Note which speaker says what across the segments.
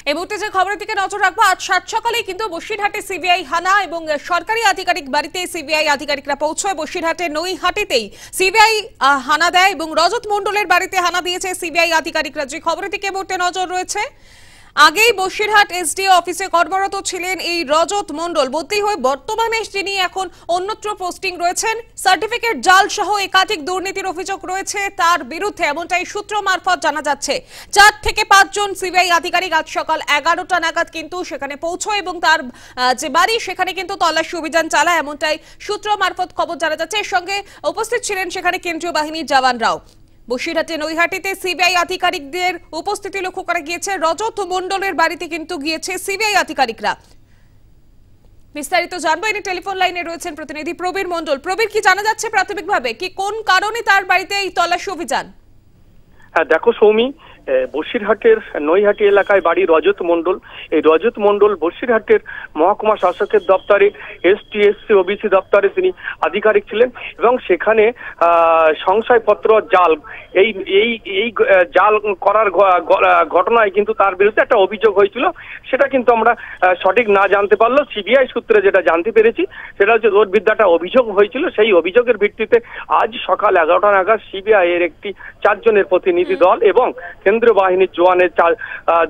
Speaker 1: এই মুহূর্তে যে খবরের দিকে নজর রাখবো, আজ সাত সকালেই কিন্তু বসিরহাটে সিবিআই হানা এবং সরকারি আধিকারিক বাড়িতে সিবিআই আধিকারিকরা পৌঁছয়। বসিরহাটে নৈহাটিতেই সিবিআই হানা দেয় এবং রজত মণ্ডলের বাড়িতে হানা দিয়েছে সিবিআই আধিকারিকরা। যে খবরের দিকে মুহূর্তে নজর রয়েছে, আগেই বসিরহাট এসডিও অফিসে কর্মরত ছিলেন এই রজত মণ্ডল। বদলি হয়ে বর্তমানে তিনি এখন অন্যত্র পোস্টিং রয়েছেন। সার্টিফিকেট জাল সহ একাধিক দুর্নীতির অভিযোগ রয়েছে তার বিরুদ্ধে, এমনটাই সূত্র মারফত জানা যাচ্ছে। 4 থেকে 5 জন সিবিআই আধিকারিক আজ সকাল 11টা নাগাদ কিন্তু সেখানে পৌঁছয় এবং তার যে বাড়ি সেখানে কিন্তু তল্লাশি অভিযান চালায়, এমনটাই সূত্র মারফত খবর জানা যাচ্ছে। এর সঙ্গে উপস্থিত ছিলেন সেখানে কেন্দ্রীয় বাহিনীর জওয়ানরাও। বসিরহাটে নৈহাটিতে সিবিআই আধিকারিকদের উপস্থিতি লক্ষ্য করা গিয়েছে। রজত মণ্ডলের বাড়িতে কিন্তু গিয়েছে সিবিআই আধিকারিকরা। বিস্তারিত জানবো, এই টেলিফোন লাইনে রয়েছেন প্রতিনিধি প্রবীর মণ্ডল। প্রবীর, কি জানা যাচ্ছে প্রাথমিকভাবে, কি কোন কারণে তার বাড়িতে এই তল্লাশি অভিযান?
Speaker 2: হ্যাঁ দেখো সৌমি, বসিরহাটের নৈহাটি এলাকায় বাড়ি রজত মণ্ডল। এই রজত মণ্ডল বসিরহাটের মহকুমা শাসকের দপ্তরে এসটি/এসসি ওবিসি দপ্তরে তিনি আধিকারিক ছিলেন এবং সেখানে সংশয়পত্র জাল এই জাল করার ঘটনায় কিন্তু তার বিরুদ্ধে একটা অভিযোগ হয়েছিল। সেটা কিন্তু আমরা সঠিক না জানতে পারলেও সিবিআই সূত্রে যেটা জানতে পেরেছি সেটা হচ্ছে ওর বিরুদ্ধে একটা অভিযোগ হয়েছিল। সেই অভিযোগের ভিত্তিতে আজ সকাল 11টা নাগাদ সিবিআই এর একটি 4 জনের প্রতিনিধি দল এবং কেন্দ্রীয় বাহিনীর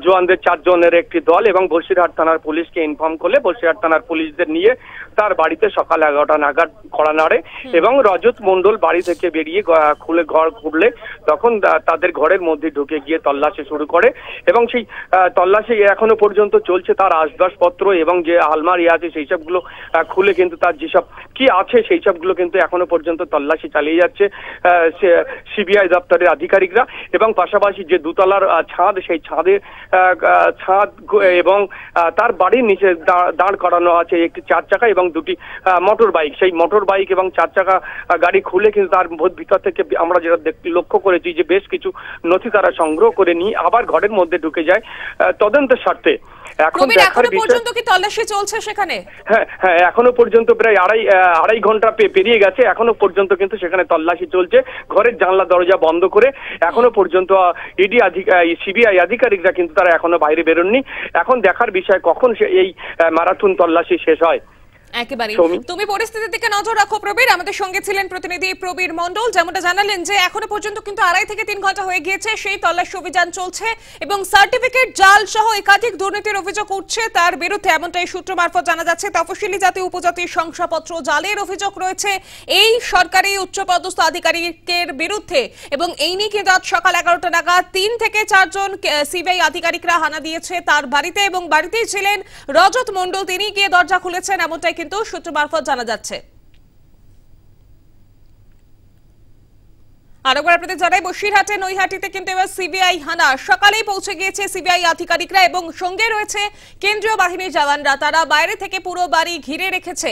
Speaker 2: জওয়ানদের 4 জনের একটি দল এবং বসিরহাট থানার পুলিশকে ইনফর্ম করলে বসিরহাট থানার পুলিশদের নিয়ে তার বাড়িতে সকাল 11টা নাগাদ কড়া নাড়ে এবং রজত মণ্ডল বাড়ি থেকে বেরিয়ে ঘর খুললে তখন তাদের ঘরের মধ্যে ঢুকে গিয়ে তল্লাশি শুরু করে এবং সেই তল্লাশি এখনো পর্যন্ত চলছে। তার আসবাবপত্র এবং যে আলমারি আছে সেই সবগুলো খুলে কিন্তু তার যেসব কি আছে সেই সবগুলো কিন্তু এখনো পর্যন্ত তল্লাশি চালিয়ে যাচ্ছে সিবিআই দপ্তরের আধিকারিকরা। এবং পাশাপাশি যে দুতলার ছাদ, সেই ছাদ এবং তার বাড়ির নিচে দাঁড় করানো আছে একটি 4 চাকা এবং 2টি মোটর বাইক। সেই মোটর বাইক এবং 4 চাকা গাড়ি খুলে কিন্তু তার ভিতর থেকে আমরা যেটা লক্ষ্য করেছি যে বেশ কিছু নথি তারা সংগ্রহ করে নিয়ে আবার ঘরের মধ্যে ঢুকে যায় তদন্তের স্বার্থে। এখন দেখার
Speaker 1: পর্যন্ত কি তল্লাশি চলছে সেখানে?
Speaker 2: হ্যাঁ, এখনো পর্যন্ত প্রায় আড়াই ঘন্টা পেরিয়ে গেছে। এখনো পর্যন্ত কিন্তু সেখানে তল্লাশি চলছে, ঘরের জানলা দরজা বন্ধ করে। এখনো পর্যন্ত সিবিআই আধিকারিকরা কিন্তু তারা এখনো বাইরে বেরোননি। এখন দেখার বিষয় কখন এই ম্যারাথন তল্লাশি শেষ হয়।
Speaker 1: একেবারে তুমি পরিস্থিতির দিকে নজর রাখো প্রবীর। আমাদের সঙ্গে ছিলেন প্রতিনিধি প্রবীর মণ্ডল। যেমনটা জানালেন যে এখনো পর্যন্ত কিন্তু 2.5 থেকে 3 ঘন্টা হয়ে গিয়েছে সেই তল্লাশি অভিযান চলছে এবং সার্টিফিকেট জাল সহ একাধিক দুর্নীতির অভিযোগ উঠছে তার বিরুদ্ধে, এমনটাই সূত্র মারফত জানা যাচ্ছে। তফসিলি জাতি উপজাতির শংসাপত্র জালের অভিযোগ রয়েছে এই সরকারি উচ্চপদস্থ আধিকারিকের বিরুদ্ধে এবং এই নিয়ে কিন্তু আজ সকাল 11টা নাগাদ 3 থেকে 4 জন সিবিআই আধিকারিকরা হানা দিয়েছে তার বাড়িতে এবং বাড়িতেই ছিলেন রজত মণ্ডল। তিনি গিয়ে দরজা খুলেছেন, এমনটাই কিন্তু সূত্র মারফত জানা যাচ্ছে। আরেকবার আপনাদের জানাই, বসিরহাটে নৈহাটিতে কিন্তু এবার সিবিআই হানা। সকালেই পৌঁছে গিয়েছে সিবিআই আধিকারিকরা এবং সঙ্গে রয়েছে কেন্দ্রীয় বাহিনীর জওয়ানরা। তারা বাইরে থেকে পুরো বাড়ি ঘিরে রেখেছে।